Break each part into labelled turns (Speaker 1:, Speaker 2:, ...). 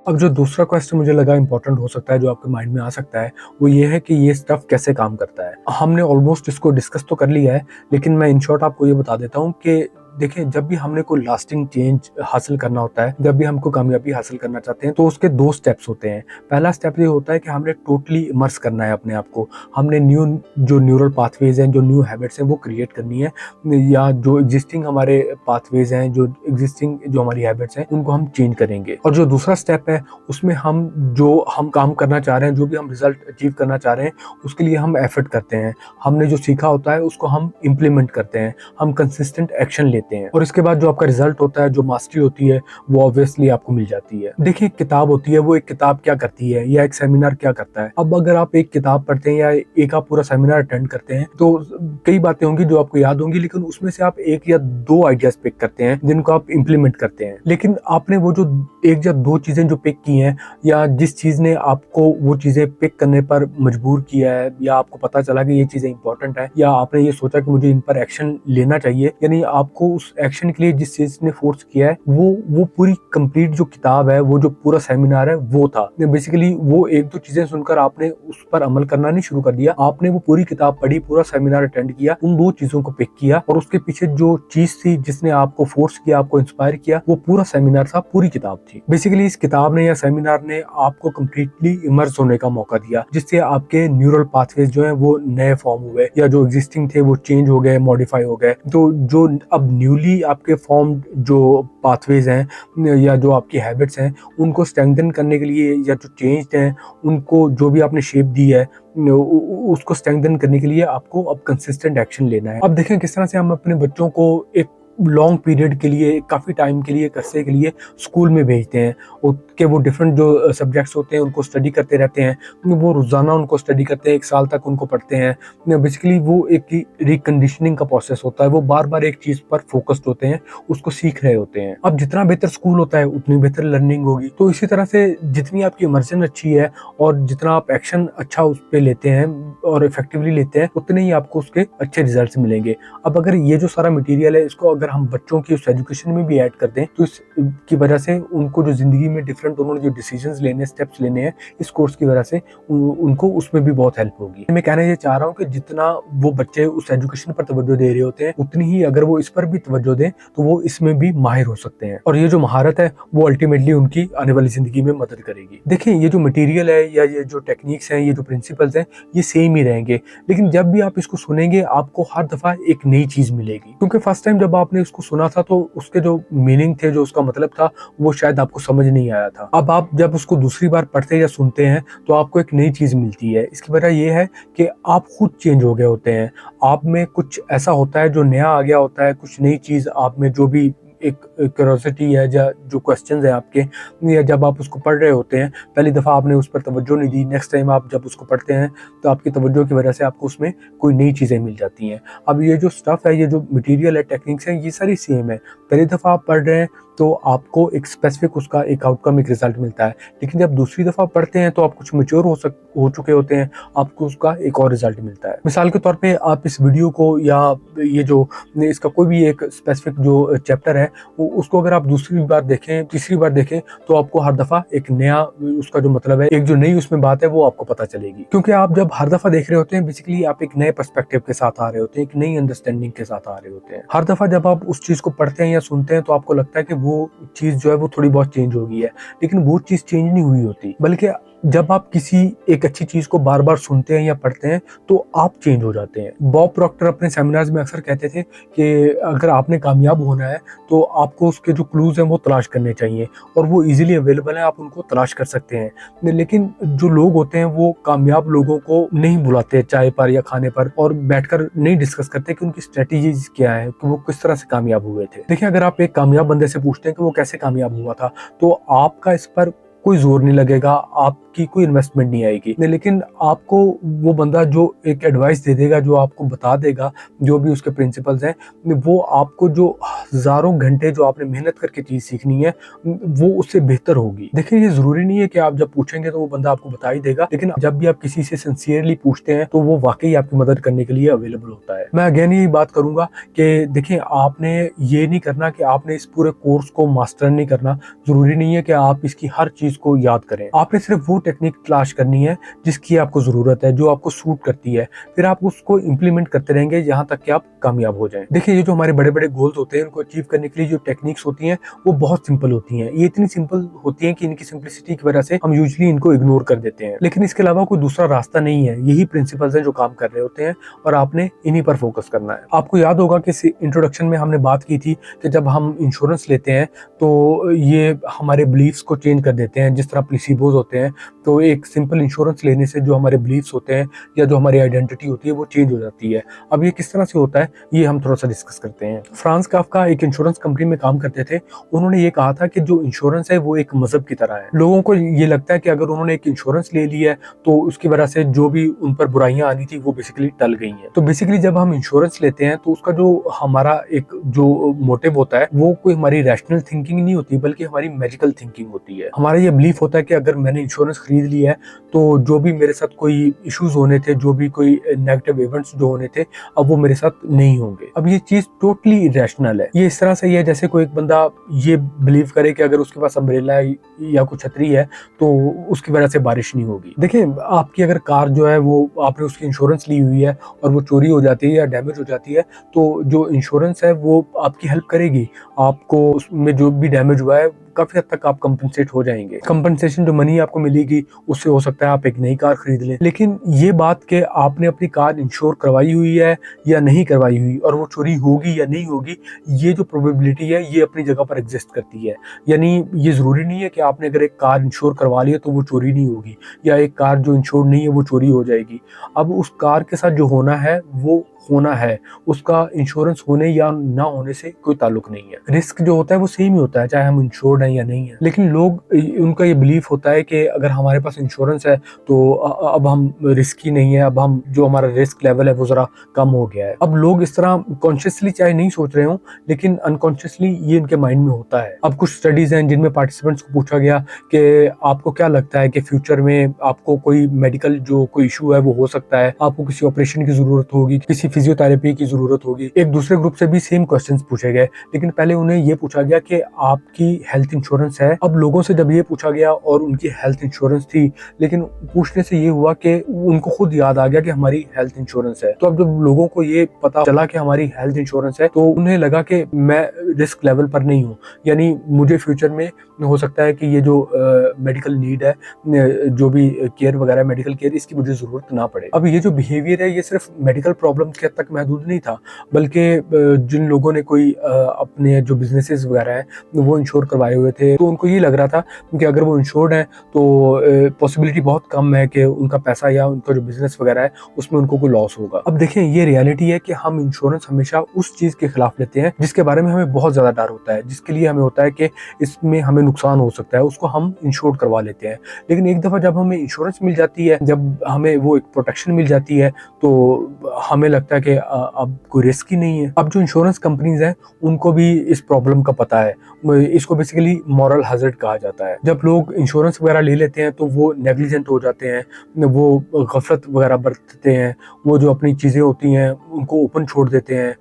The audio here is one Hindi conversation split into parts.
Speaker 1: अब जो दूसरा क्वेश्चन मुझे लगा इंपॉर्टेंट हो सकता है, जो आपके माइंड में आ सकता है, वो ये है कि ये स्टफ कैसे काम करता है। हमने ऑलमोस्ट इसको डिस्कस तो कर लिया है, लेकिन मैं इन शॉर्ट आपको ये बता देता हूँ कि देखिए, जब भी हमने कोई लास्टिंग चेंज हासिल करना होता है, जब भी हमको कामयाबी हासिल करना चाहते हैं, तो उसके 2 स्टेप्स होते हैं। पहला स्टेप ये होता है कि हमने टोटली इमर्स करना है अपने आप को। हमने जो न्यूरल पाथवेज हैं, जो न्यू हैबिट्स हैं, वो क्रिएट करनी है, या जो एग्जिस्टिंग हमारे पाथवेज हैं, जो एग्जिस्टिंग जो हमारी हैबिट्स हैं, उनको हम चेंज करेंगे। और जो दूसरा स्टेप है, उसमें जो हम काम करना चाह रहे हैं, जो भी हम रिजल्ट अचीव करना चाह रहे हैं, उसके लिए हम एफर्ट करते हैं। हमने जो सीखा होता है उसको हम इम्प्लीमेंट करते हैं, हम कंसिस्टेंट एक्शन लेते हैं, और इसके बाद जो आपका रिजल्ट होता है, जो मास्टरी होती है, वो ऑब्वियसली आपको मिल जाती है। देखिए, किताब होती है, वो एक किताब क्या करती है, या एक सेमिनार क्या करता है। अब अगर आप एक किताब पढ़ते हैं या एक आप पूरा सेमिनार अटेंड करते हैं, तो कई बातें होंगी जो आपको याद होंगी, लेकिन उसमें से आप 1 या 2 आइडियाज पिक करते हैं जिनको आप इम्प्लीमेंट करते हैं। लेकिन आपने वो जो 1 या 2 चीजें जो पिक की हैं, या जिस चीज ने आपको वो चीजें पिक करने पर मजबूर किया है, या आपको पता चला कि ये चीजें इंपॉर्टेंट है, या आपने ये सोचा कि मुझे इन पर एक्शन लेना चाहिए, यानी आपको उस एक्शन के लिए जिस चीज ने फोर्स किया है, वो पूरी कंप्लीट जो किताब है, वो जो पूरा सेमिनार है, वो था। बेसिकली वो 1-2 चीजें सुनकर आपने उस पर अमल करना नहीं शुरू कर दिया, आपने वो पूरी किताब पढ़ी, पूरा सेमिनार अटेंड किया, उन 2 चीजों को पिक किया, और उसके पीछे जो चीज थी जिसने आपको फोर्स किया, आपको इंस्पायर किया, वो पूरा सेमिनार था, पूरी किताब थी। बेसिकली इस किताब ने या सेमिनार ने आपको कंप्लीटली इमर्स होने का मौका दिया, जिससे आपके न्यूरल पाथवेज जो है वो नए फॉर्म हुए, या जो एग्जिस्टिंग थे वो चेंज हो गए, मॉडिफाई हो गए। तो जो अब न्यूली आपके फॉर्म जो पाथवेज हैं, या जो आपकी हैबिट्स हैं, उनको स्ट्रेंथन करने के लिए, या जो चेंज हैं, उनको जो भी आपने शेप दी है, उसको स्ट्रेंथन करने के लिए आपको अब कंसिस्टेंट एक्शन लेना है। अब देखें किस तरह से हम अपने बच्चों को एक लॉन्ग पीरियड के लिए, काफ़ी टाइम के लिए, अरसे के लिए स्कूल में भेजते हैं, और के वो डिफरेंट जो सब्जेक्ट्स होते हैं उनको स्टडी करते रहते हैं। वो रोज़ाना उनको स्टडी करते हैं, 1 साल तक उनको पढ़ते हैं। बेसिकली वो एक रिकंडीशनिंग का प्रोसेस होता है, वो बार बार एक चीज़ पर फोकस्ड होते हैं, उसको सीख रहे होते हैं। अब जितना बेहतर स्कूल होता है, उतनी बेहतर लर्निंग होगी। तो इसी तरह से जितनी आपकी इमर्जन अच्छी है, और जितना आप एक्शन अच्छा उस पर लेते हैं और इफेक्टिवली लेते हैं, उतने ही आपको उसके अच्छे रिजल्ट मिलेंगे। अब अगर ये जो सारा मटीरियल है, इसको अगर हम बच्चों की उस एजुकेशन में भी ऐड कर दें, तो इसकी वजह से उनको जो जिंदगी में डिफरेंट उन्होंने जो डिसीजंस लेने, स्टेप्स लेने हैं, इस कोर्स की वजह से उनको उसमें भी बहुत हेल्प होगी। मैं कहना ये चाह रहा हूँ कि जितना वो बच्चे उस एजुकेशन पर तवज्जो दे रहे होते हैं, उतनी ही अगर वो इस पर भी तवज्जो दें, तो वो इसमें भी माहिर हो सकते हैं, और ये जो महारत है वो अल्टीमेटली उनकी आने वाली जिंदगी में मदद करेगी। देखिए, ये जो मटीरियल है, या ये जो टेक्निक्स हैं, ये जो प्रिंसिपल्स हैं, ये सेम ही रहेंगे, लेकिन जब भी आप इसको सुनेंगे, आपको हर दफा एक नई चीज मिलेगी। क्योंकि फर्स्ट टाइम जब आपने उसको सुना था, तो उसके जो मीनिंग थे, जो उसका मतलब था, वो शायद आपको समझ नहीं आया था। अब आप जब उसको दूसरी बार पढ़ते या सुनते हैं, तो आपको एक नई चीज मिलती है। इसकी वजह ये है कि आप खुद चेंज हो गए होते हैं, आप में कुछ ऐसा होता है जो नया आ गया होता है, कुछ नई चीज आप में, जो भी एक क्यूरियोसिटी है, या जो क्वेश्चंस हैं आपके, या जब आप उसको पढ़ रहे होते हैं, पहली दफ़ा आपने उस पर तवज्जो नहीं दी, नेक्स्ट टाइम आप जब उसको पढ़ते हैं, तो आपकी तवज्जो की वजह से आपको उसमें कोई नई चीज़ें मिल जाती हैं। अब ये जो स्टफ़ है, ये जो मटीरियल है, टेक्निक्स हैं, ये सारी सेम है। पहली दफ़ा आप पढ़ रहे हैं, तो आपको एक स्पेसिफिक उसका एक आउटकम, एक रिजल्ट मिलता है, लेकिन जब दूसरी दफ़ा पढ़ते हैं, तो आप कुछ मैच्योर हो चुके होते हैं, आपको उसका एक और रिजल्ट मिलता है। मिसाल के तौर पे आप इस वीडियो को, या ये जो इसका कोई भी एक स्पेसिफिक जो चैप्टर है, उसको अगर आप दूसरी बार देखें, तीसरी बार देखें, तो आपको हर दफ़ा एक नया, उसका जो मतलब है, एक जो नई उसमें बात है, वो आपको पता चलेगी। क्योंकि आप जब हर दफ़ा देख रहे होते हैं, बेसिकली आप एक नए पर्सपेक्टिव के साथ आ रहे होते हैं, एक नई अंडरस्टैंडिंग के साथ आ रहे होते हैं। हर दफ़ा जब आप उस चीज़ को पढ़ते हैं या सुनते हैं, तो आपको लगता है कि वो चीज़ जो है वो थोड़ी बहुत चेंज हो गई है, लेकिन वो चीज़ चेंज नहीं हुई होती, बल्कि जब आप किसी एक अच्छी चीज को बार बार सुनते हैं या पढ़ते हैं, तो आप चेंज हो जाते हैं। बॉब प्रॉक्टर अपने सेमिनार्स में अक्सर कहते थे कि अगर आपने कामयाब होना है, तो आपको उसके जो क्लूज हैं वो तलाश करने चाहिए, और वो इजीली अवेलेबल है, आप उनको तलाश कर सकते हैं। लेकिन जो लोग होते हैं, वो कामयाब लोगों को नहीं बुलाते चाय पर या खाने पर, और बैठकर नहीं डिस्कस करते कि उनकी स्ट्रेटेजीज क्या है, कि वो किस तरह से कामयाब हुए थे। देखिए, अगर आप एक कामयाब बंदे से पूछते हैं कि वो कैसे कामयाब हुआ था, तो आपका इस पर कोई जोर नहीं लगेगा, आपकी कोई इन्वेस्टमेंट नहीं आएगी। लेकिन आपको वो बंदा जो एक एडवाइस दे देगा, जो आपको बता देगा जो भी उसके प्रिंसिपल्स हैं, वो आपको जो हजारों घंटे जो आपने मेहनत करके चीज सीखनी है, वो उससे बेहतर होगी। देखिए, ये जरूरी नहीं है कि आप जब पूछेंगे तो वो बंदा आपको बता ही देगा, लेकिन जब भी आप किसी से सिंसियरली पूछते हैं, तो वो वाकई आपकी मदद करने के लिए अवेलेबल होता है। मैं अगेन यही बात करूंगा कि देखिए, आपने ये नहीं करना कि आपने इस पूरे कोर्स को मास्टर नहीं करना। जरूरी नहीं है कि आप इसकी हर चीज को याद करें। आपने सिर्फ वो टेक्निक तलाश करनी है जिसकी आपको जरूरत है, जो आपको सूट करती है, फिर आप उसको इम्प्लीमेंट करते रहेंगे यहाँ तक कि आप कामयाब हो जाएं। देखिए, ये जो हमारे बड़े बड़े गोल्स होते हैं, उनको अचीव करने के लिए जो टेक्निक्स होती हैं वो बहुत सिंपल होती हैं। ये इतनी सिंपल होती हैं कि इनकी सिंपलिसिटी की वजह से हम यूजुअली इनको इग्नोर कर देते हैं, लेकिन इसके अलावा कोई दूसरा रास्ता नहीं है। यही प्रिंसिपल्स हैं जो काम कर रहे होते हैं और आपने इन्हीं पर फोकस करना है। आपको याद होगा कि इंट्रोडक्शन में हमने बात की थी कि जब हम इंश्योरेंस लेते हैं तो ये हमारे बिलीफ्स को चेंज कर देते हैं। जिस तरह प्लेसिबोज होते हैं, तो एक सिंपल इंश्योरेंस लेने से जो हमारे बिलीफ्स होते हैं या जो हमारी आइडेंटिटी होती है वो चेंज हो जाती है। अब ये किस तरह से होता है, ये हम थोड़ा सा डिस्कस करते हैं। फ्रांस काफ्का एक इंश्योरेंस कंपनी में काम करते थे। उन्होंने ये कहा था कि जो इंश्योरेंस है वो एक मजहब की तरह है। लोगों को ये लगता है कि अगर उन्होंने एक इंश्योरेंस ले लिया है तो उसकी वजह से जो भी उन पर बुराइयां आनी थी वो बेसिकली टल गई हैं। तो बेसिकली जब हम इंश्योरेंस लेते हैं तो उसका जो हमारा एक जो मोटिव होता है वो कोई हमारी रैशनल थिंकिंग नहीं होती, बल्कि हमारी मैजिकल थिंकिंग होती है। हमारा ये बिलीफ होता है कि अगर मैंने इंश्योरेंस खरीद लिया है तो जो भी मेरे साथ कोई इश्यूज होने थे, जो भी कोई नेगेटिव इवेंट्स जो होने थे, अब वो मेरे साथ नहीं होंगे। अब ये चीज टोटली इरेशनल है। ये इस तरह से ही है जैसे कोई एक बंदा ये बिलीव करे कि अगर उसके पास अम्ब्रेला या कोई छतरी है तो उसकी वजह से बारिश नहीं होगी। देखिए, आपकी अगर कार जो है वो आपने उसकी इंश्योरेंस ली हुई है और वो चोरी हो जाती है या डैमेज हो जाती है, तो जो इंश्योरेंस है वो आपकी हेल्प करेगी। आपको उसमें जो भी डैमेज हुआ है काफी हद तक आप कंपनसेट हो जाएंगे। कंपनसेशन जो मनी आपको मिलेगी उससे हो सकता है आप एक नई कार खरीद लें। लेकिन ये बात कि आपने अपनी कार इंश्योर करवाई हुई है या नहीं करवाई हुई और वो चोरी होगी या नहीं होगी, ये जो प्रोबेबिलिटी है ये अपनी जगह पर एग्जिस्ट करती है। यानी ये जरूरी नहीं है कि आपने अगर एक कार इंश्योर करवा ली है तो वो चोरी नहीं होगी, या एक कार जो इंश्योर नहीं है वो चोरी हो जाएगी। अब उस कार के साथ जो होना है वो होना है, उसका इंश्योरेंस होने या ना होने से कोई ताल्लुक नहीं है। रिस्क जो होता है वो सेम ही होता है, चाहे हम इंश्योर्ड हैं या नहीं है। लेकिन लोग, उनका ये बिलीफ होता है कि अगर हमारे पास इंश्योरेंस है तो अब हम रिस्की नहीं है, अब हम जो हमारा रिस्क लेवल है वो जरा कम हो गया है। अब लोग इस तरह कॉन्शियसली चाहे नहीं सोच रहे हो, लेकिन अनकॉन्शियसली ये इनके माइंड में होता है। अब कुछ स्टडीज हैं जिनमें पार्टिसिपेंट्स को पूछा गया कि आपको क्या लगता है कि फ्यूचर में आपको कोई मेडिकल जो कोई इशू है वो हो सकता है, आपको किसी ऑपरेशन की जरूरत होगी, किसी फिजियोथेरेपी की जरूरत होगी। एक दूसरे ग्रुप से भी सेम क्वेश्चंस पूछे गए, लेकिन पहले उन्हें ये पूछा गया कि आपकी हेल्थ इंश्योरेंस है। अब लोगों से जब ये पूछा गया और उनकी हेल्थ इंश्योरेंस थी, लेकिन पूछने से ये हुआ कि उनको खुद याद आ गया कि हमारी हेल्थ इंश्योरेंस है। तो अब जब लोगों को ये पता चला कि हमारी हेल्थ इंश्योरेंस है तो उन्हें लगा कि मैं रिस्क लेवल पर नहीं हूँ, यानी मुझे फ्यूचर में हो सकता है कि ये जो मेडिकल नीड है, जो भी केयर वगैरह मेडिकल केयर, इसकी मुझे जरूरत ना पड़े। अब ये जो बिहेवियर है ये सिर्फ मेडिकल प्रॉब्लम के तक महदूद नहीं था, बल्कि जिन लोगों ने कोई अपने जो बिजनेसेस वगैरह है वो इंश्योर करवाए हुए थे, तो उनको ये लग रहा था कि अगर वो इंश्योर्ड है तो पॉसिबिलिटी बहुत कम है कि उनका पैसा या उनका जो बिजनेस वगैरह है उसमें उनको कोई लॉस होगा। अब देखें, ये रियलिटी है कि हम इंश्योरेंस हमेशा उस चीज के खिलाफ लेते हैं जिसके बारे में हमें बहुत ज्यादा डर होता है, जिसके लिए हमें होता है कि इसमें हमें नुकसान हो सकता है, उसको हम इंश्योर करवा लेते हैं। लेकिन एक दफा जब हमें इंश्योरेंस मिल जाती है, जब हमें वो एक प्रोटेक्शन मिल जाती है, तो हमें लगता है कि अब कोई रिस्क ही नहीं है। अब जो इंश्योरेंस कंपनीज हैं उनको भी इस प्रॉब्लम का पता है। इसको बेसिकली मॉरल हैजर्ड कहा जाता है। जब लोग इंश्योरेंस वगैरह ले लेते हैं तो वो नेग्लिजेंट हो जाते हैं, वो गफलत वगैरह बरतते हैं, वो जो अपनी चीज़ें होती हैं उनको ओपन छोड़ देते हैं।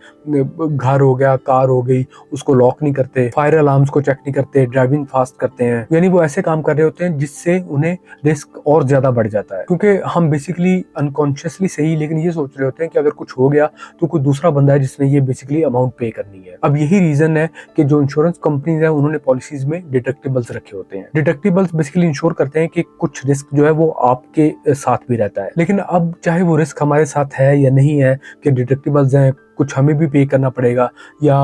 Speaker 1: घर हो गया, कार हो गई, उसको लॉक नहीं करते, फायर अलार्म्स को चेक नहीं करते, ड्राइविंग फास्ट करते हैं। यानी वो ऐसे काम कर रहे होते हैं जिससे उन्हें रिस्क और ज्यादा बढ़ जाता है, क्योंकि हम बेसिकली अनकॉन्शियसली सही लेकिन ये सोच रहे होते हैं कि अगर कुछ हो गया तो कोई दूसरा बंदा है जिसने ये बेसिकली अमाउंट पे करनी है। अब यही रीजन है कि जो इंश्योरेंस कंपनीज है उन्होंने पॉलिसीज में डिडक्टिबल्स रखे होते हैं। डिडक्टिबल्स बेसिकली इंश्योर करते हैं कि कुछ रिस्क जो है वो आपके साथ भी रहता है। लेकिन अब चाहे वो रिस्क हमारे साथ है या नहीं है, कि डिडक्टिबल्स हैं, कुछ हमें भी पे करना पड़ेगा, या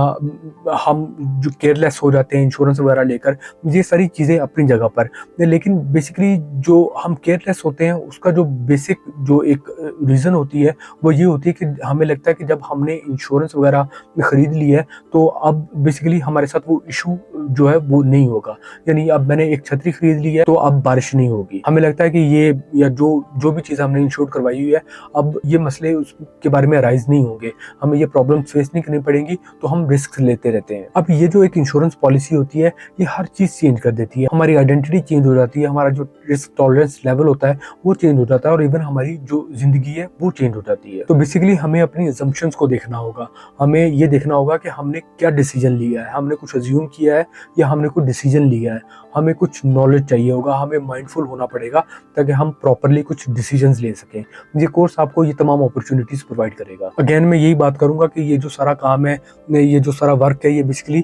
Speaker 1: हम जो केयरलेस हो जाते हैं इंश्योरेंस वगैरह लेकर, ये सारी चीज़ें अपनी जगह पर। लेकिन बेसिकली जो हम केयरलेस होते हैं उसका जो बेसिक जो एक रीज़न होती है वो ये होती है कि हमें लगता है कि जब हमने इंश्योरेंस वगैरह खरीद ली है तो अब बेसिकली हमारे साथ वो इशू जो है वो नहीं होगा। यानी अब मैंने एक छतरी खरीद ली है तो अब बारिश नहीं होगी। हमें लगता है कि ये या जो भी चीज़ हमने इंश्योर करवाई हुई है अब ये मसले उसके बारे में अराइज नहीं होंगे, हमें ये प्रॉब्लम फेस नहीं करनी पड़ेंगी, तो हम रिस्क लेते रहते हैं। अब ये जो एक इंश्योरेंस पॉलिसी होती है ये हर चीज़ चेंज कर देती है, हमारी आइडेंटिटी चेंज हो जाती है, हमारा जो रिस्क टॉलरेंस लेवल होता है वो चेंज हो जाता है, और इवन हमारी जो जिंदगी है वो चेंज हो जाती है। तो बेसिकली हमें अपनी असम्पशंस को देखना होगा, हमें ये देखना होगा कि हमने क्या डिसीजन लिया है, हमने कुछ अज्यूम किया है या हमने कोई डिसीजन लिया है। हमें कुछ नॉलेज चाहिए होगा, हमें माइंडफुल होना पड़ेगा ताकि हम प्रॉपरली कुछ डिसीजंस ले सकें। ये कोर्स आपको ये तमाम अपॉर्चुनिटीज प्रोवाइड करेगा। अगेन मैं यही बात करूंगा कि ये जो सारा काम है, ये जो सारा वर्क है, ये बेसिकली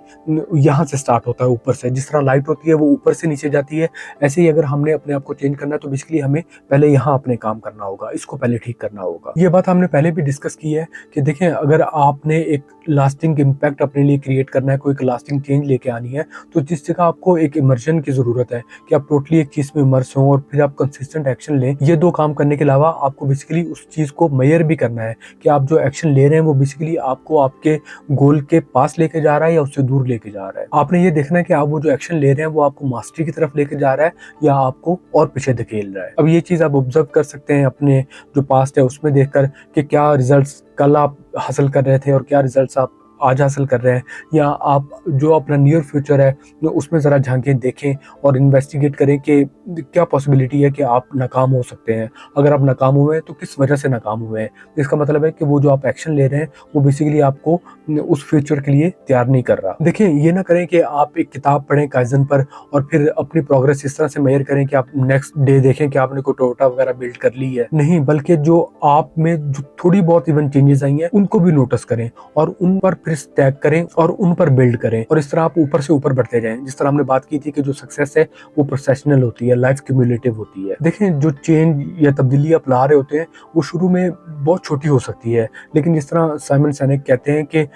Speaker 1: यहाँ से स्टार्ट होता है, ऊपर से। जिस तरह लाइट होती है वो ऊपर से नीचे जाती है, ऐसे ही अगर हमने अपने आप को चेंज करना है तो बेसिकली हमें पहले यहाँ अपने काम करना होगा, इसको पहले ठीक करना होगा। ये बात हमने पहले भी डिस्कस की है कि देखें, अगर आपने एक लास्टिंग इम्पैक्ट अपने लिए क्रिएट करना है, कोई एक लास्टिंग चेंज लेके आनी है, तो जिस जगह आपको एक इमर्जन की जरूरत है कि आप टोटली एक चीज में इमर्स हो और फिर आप कंसिस्टेंट एक्शन लें, ये दो काम करने के अलावा आपको बेसिकली उस चीज को मेजर भी करना है कि आप जो एक्शन ले रहे हैं वो बेसिकली आपको आपके गोल के पास लेके जा रहा है या उससे दूर लेके जा रहा है। आपने ये देखना है कि आप वो जो एक्शन ले रहे हैं वो आपको मास्टरी की तरफ लेके जा रहा है या आपको और पीछे धकेल रहा है। अब ये चीज आप ऑब्जर्व कर सकते हैं अपने जो पास्ट है उसमें देखकर कि क्या रिजल्ट्स कल आप हासिल कर रहे थे और क्या रिजल्ट्स आप आज हासिल कर रहे हैं, या आप जो अपना नियर फ्यूचर है उसमें ज़रा झांकें, देखें और इन्वेस्टिगेट करें कि क्या पॉसिबिलिटी है कि आप नाकाम हो सकते हैं। अगर आप नाकाम हुए हैं तो किस वजह से नाकाम हुए हैं। इसका मतलब है कि वो जो आप एक्शन ले रहे हैं वो बेसिकली आपको उस फ्यूचर के लिए तैयार नहीं कर रहा। देखिए, ये ना करें कि आप एक किताब पढ़ें काइज़न पर और फिर अपनी प्रोग्रेस इस तरह से मेजर करें कि आप नेक्स्ट डे देखें कि आपने कोई टोयोटा वगैरह बिल्ड कर ली है। नहीं, बल्कि जो आप में जो थोड़ी बहुत इवन चेंजेस आई हैं उनको भी नोटिस करें और उन पर फिर टैग करें और उन पर बिल्ड करें, और इस तरह आप ऊपर से ऊपर बढ़ते जाएं। जिस तरह हमने बात की थी कि जो सक्सेस है वो प्रोसेशनल होती है, लाइफ क्यूमुलेटिव होती है। देखें, जो चेंज या तब्दीली आप ला रहे होते हैं वो शुरू में बहुत छोटी हो सकती है, लेकिन जिस तरह साइमन सिनेक कहते हैं कि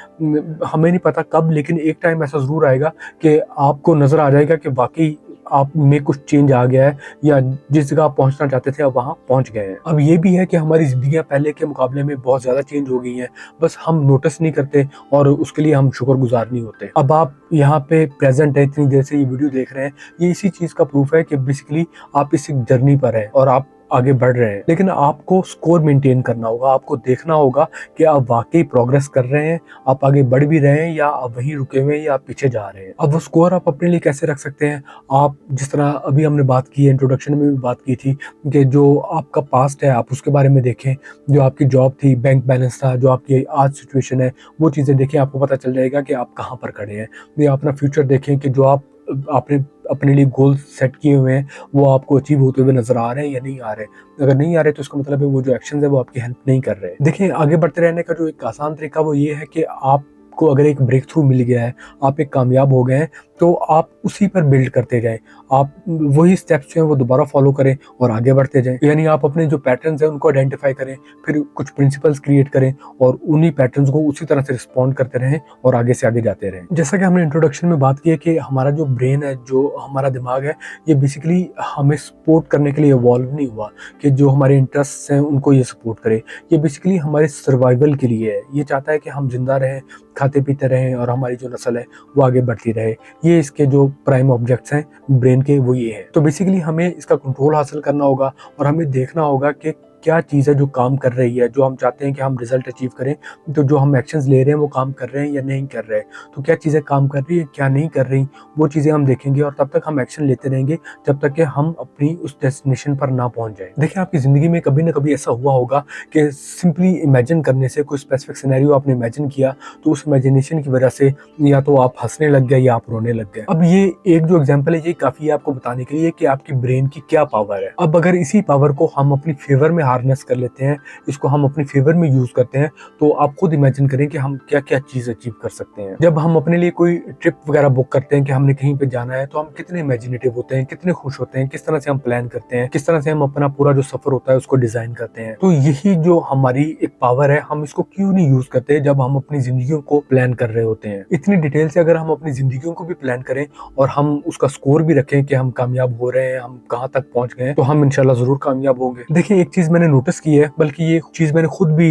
Speaker 1: हमें नहीं पता कब, लेकिन एक टाइम ऐसा जरूर आएगा कि आपको नजर आ जाएगा कि वाकई आप में कुछ चेंज आ गया है या जिस जगह आप पहुंचना चाहते थे आप वहां पहुंच गए हैं। अब ये भी है कि हमारी जिंदगियां पहले के मुकाबले में बहुत ज्यादा चेंज हो गई हैं, बस हम नोटिस नहीं करते और उसके लिए हम शुक्रगुजार नहीं होते। अब आप यहाँ पे प्रेजेंट है, इतनी देर से ये वीडियो देख रहे हैं, ये इसी चीज का प्रूफ है कि बेसिकली आप इस जर्नी पर हैं और आप आगे बढ़ रहे हैं। लेकिन आपको स्कोर मेंटेन करना होगा, आपको देखना होगा कि आप वाकई प्रोग्रेस कर रहे हैं, आप आगे बढ़ भी रहे हैं या आप वहीं रुके हुए हैं या आप पीछे जा रहे हैं। अब वो स्कोर आप अपने लिए कैसे रख सकते हैं? आप जिस तरह अभी हमने बात की है, इंट्रोडक्शन में भी बात की थी कि जो आपका पास्ट है आप उसके बारे में देखें, जो आपकी जॉब थी, बैंक बैलेंस था, जो आपकी आज सिचुएशन है वो चीज़ें देखें, आपको पता चल जाएगा कि आप कहाँ पर खड़े हैं। या अपना फ्यूचर देखें कि जो आपने अपने लिए गोल सेट किए हुए हैं वो आपको अचीव होते हुए नजर आ रहे हैं या नहीं आ रहे। अगर नहीं आ रहे तो इसका मतलब है वो जो एक्शन है वो आपकी हेल्प नहीं कर रहे। देखिए, आगे बढ़ते रहने का जो एक आसान तरीका वो ये है कि आपको अगर एक ब्रेक थ्रू मिल गया है, आप एक कामयाब हो गए हैं, तो आप उसी पर बिल्ड करते जाएं। आप वही स्टेप्स जो हैं वो दोबारा फॉलो करें और आगे बढ़ते जाएं। यानी आप अपने जो पैटर्न्स हैं उनको आइडेंटिफाई करें, फिर कुछ प्रिंसिपल्स क्रिएट करें और उन्हीं पैटर्न्स को उसी तरह से रिस्पॉन्ड करते रहें और आगे से आगे जाते रहें। जैसा कि हमने इंट्रोडक्शन में बात की है कि हमारा जो ब्रेन है, जो हमारा दिमाग है, ये बेसिकली हमें सपोर्ट करने के लिए इवॉल्व नहीं हुआ कि जो हमारे इंटरेस्ट हैं उनको ये सपोर्ट करे। ये बेसिकली हमारे सर्वाइवल के लिए है। ये चाहता है कि हम जिंदा रहें, खाते पीते रहें और हमारी जो नस्ल है वो आगे बढ़ती रहे। ये इसके जो प्राइम ऑब्जेक्ट्स हैं ब्रेन के वो ये है। तो बेसिकली हमें इसका कंट्रोल हासिल करना होगा और हमें देखना होगा कि क्या चीज़ है जो काम कर रही है, जो हम चाहते हैं कि हम रिजल्ट अचीव करें, तो जो हम एक्शंस ले रहे हैं वो काम कर रहे हैं या नहीं कर रहे। तो क्या चीज़ें काम कर रही है, क्या नहीं कर रही, वो चीज़ें हम देखेंगे और तब तक हम एक्शन लेते रहेंगे जब तक कि हम अपनी उस डेस्टिनेशन पर ना पहुंच जाए। देखिए, आपकी ज़िंदगी में कभी ना कभी ऐसा हुआ होगा कि सिंपली इमेजिन करने से, कोई स्पेसिफिक सिनेरियो आपने इमेजिन किया तो उस इमेजिनेशन की वजह से या तो आप हंसने लग गए या आप रोने लग गए। अब ये एक जो एग्जाम्पल है ये काफ़ी है आपको बताने के लिए कि आपकी ब्रेन की क्या पावर है। अब अगर इसी पावर को हम अपनी फेवर में हार्नेस कर लेते हैं, इसको हम अपनी फेवर में यूज करते हैं, तो आप खुद इमेजिन करें कि हम क्या क्या चीज अचीव कर सकते हैं। जब हम अपने लिए कोई ट्रिप वगैरह बुक करते हैं कि हमने कहीं पे जाना है, तो हम कितने इमेजिनेटिव होते हैं, कितने खुश होते हैं, किस तरह से हम प्लान करते हैं, किस तरह से हम अपना पूरा जो सफर होता है उसको डिजाइन करते हैं। तो यही जो हमारी एक पावर है, हम इसको क्यों नहीं यूज करते जब हम अपनी जिंदगियों को प्लान कर रहे होते हैं। इतनी डिटेल से अगर हम अपनी जिंदगियों को भी प्लान करें और हम उसका स्कोर भी रखें कि हम कामयाब हो रहे हैं, हम कहाँ तक पहुंच गए, तो हम इंशाल्लाह जरूर कामयाब होंगे। देखिए, एक चीज मैंने नोटिस की है, बल्कि ये चीज मैंने खुद भी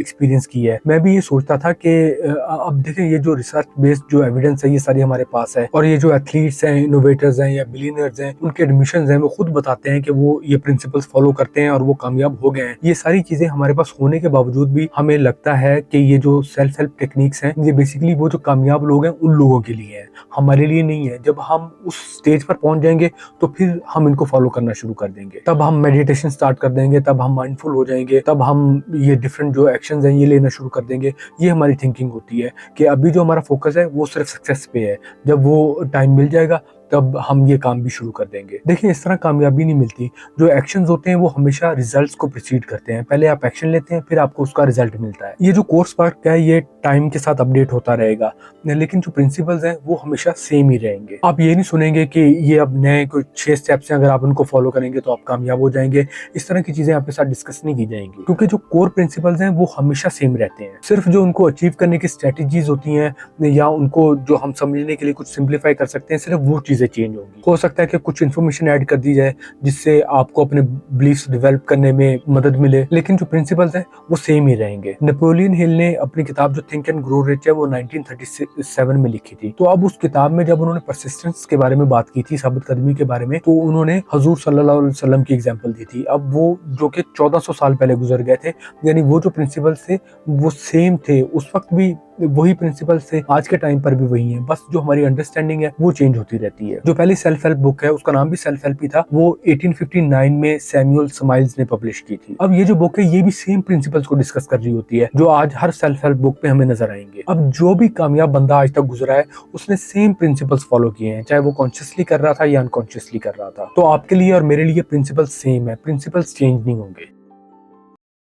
Speaker 1: एक्सपीरियंस की है। मैं भी ये सोचता था कि अब देखें, ये जो रिसर्च बेस्ड जो एविडेंस है ये सारी हमारे पास है, और ये जो एथलीट्स हैं, इनोवेटर्स हैं या बिलियनर्स हैं, उनके एडमिशंस हैं, वो खुद बताते हैं कि वो ये प्रिंसिपल्स फॉलो करते हैं और वो कामयाब हो गए हैं। ये सारी चीजें हमारे पास होने के बावजूद भी हमें लगता है कि ये जो सेल्फ हेल्प टेक्निक्स हैं ये बेसिकली वो जो कामयाब लोग हैं उन लोगों के लिए है, हमारे लिए नहीं है। जब हम उस स्टेज पर पहुंच जाएंगे तो फिर हम इनको फॉलो करना शुरू कर देंगे, तब हम मेडिटेशन स्टार्ट कर देंगे, तब हम माइंडफुल हो जाएंगे, तब हम ये डिफरेंट जो एक्शंस हैं ये लेना शुरू कर देंगे। ये हमारी थिंकिंग होती है कि अभी जो हमारा फोकस है वो सिर्फ सक्सेस पे है। जब वो टाइम मिल जाएगा तब हम ये काम भी शुरू कर देंगे। देखिए, इस तरह कामयाबी नहीं मिलती। जो एक्शंस होते हैं वो हमेशा रिजल्ट्स को प्रीसीड करते हैं। पहले आप एक्शन लेते हैं, फिर आपको उसका रिजल्ट मिलता है। ये जो कोर्स पार्ट है ये टाइम के साथ अपडेट होता रहेगा, लेकिन जो प्रिंसिपल्स हैं वो हमेशा सेम ही रहेंगे। आप ये नहीं सुनेंगे कि ये अब नए कोई 6 स्टेप्स हैं, अगर आप उनको फॉलो करेंगे तो आप कामयाब हो जाएंगे। इस तरह की चीजें आपके साथ डिस्कस नहीं की जाएंगी, क्योंकि जो कोर प्रिंसिपल्स हैं वो हमेशा सेम रहते हैं। सिर्फ जो उनको अचीव करने की स्ट्रेटेजीज होती हैं या उनको जो हम समझने के लिए कुछ सिंप्लीफाई कर सकते हैं, सिर्फ वो चीजें चेंज होंगी। हो सकता है कि कुछ इन्फॉर्मेशन ऐड कर दी जाए जिससे आपको अपने बिलीफ्स डेवलप करने में मदद मिले, लेकिन जो प्रिंसिपल्स हैं वो सेम ही रहेंगे। नेपोलियन हिल ने अपनी किताब जो थिंक एंड ग्रो रिच है वो 1937 में लिखी थी। तो अब उस किताब में जब उन्होंने परसिस्टेंस के बारे में बात की थी, साबित कदमी के बारे में, तो उन्होंने हजूर सल्लल्लाहु अलैहि वसल्लम की एग्जांपल दी थी। अब वो जो कि 1400 साल पहले गुजर गए थे, यानी वो जो प्रिंसिपल्स थे वो सेम थे, उस वक्त भी वही प्रिंसिपल्स थे, आज के टाइम पर भी वही हैं। बस जो हमारी अंडरस्टैंडिंग है वो चेंज होती रहती है। जो पहली सेल्फ हेल्प बुक है उसका नाम भी सेल्फ हेल्प ही था, वो 1859 में सैमुअल स्माइल्स ने पब्लिश की थी। अब ये जो बुक है ये भी सेम प्रिंसिपल्स को डिस्कस कर रही होती है जो आज हर सेल्फ हेल्प बुक में हमें नजर आएंगे। अब जो भी कामयाब बंदा आज तक गुजरा है उसने सेम प्रिंसिपल्स फॉलो किए हैं, चाहे वो कॉन्शियसली कर रहा था या अनकॉन्शियसली कर रहा था। तो आपके लिए और मेरे लिए प्रिंसिपल्स सेम है, प्रिंसिपल्स चेंज नहीं होंगे।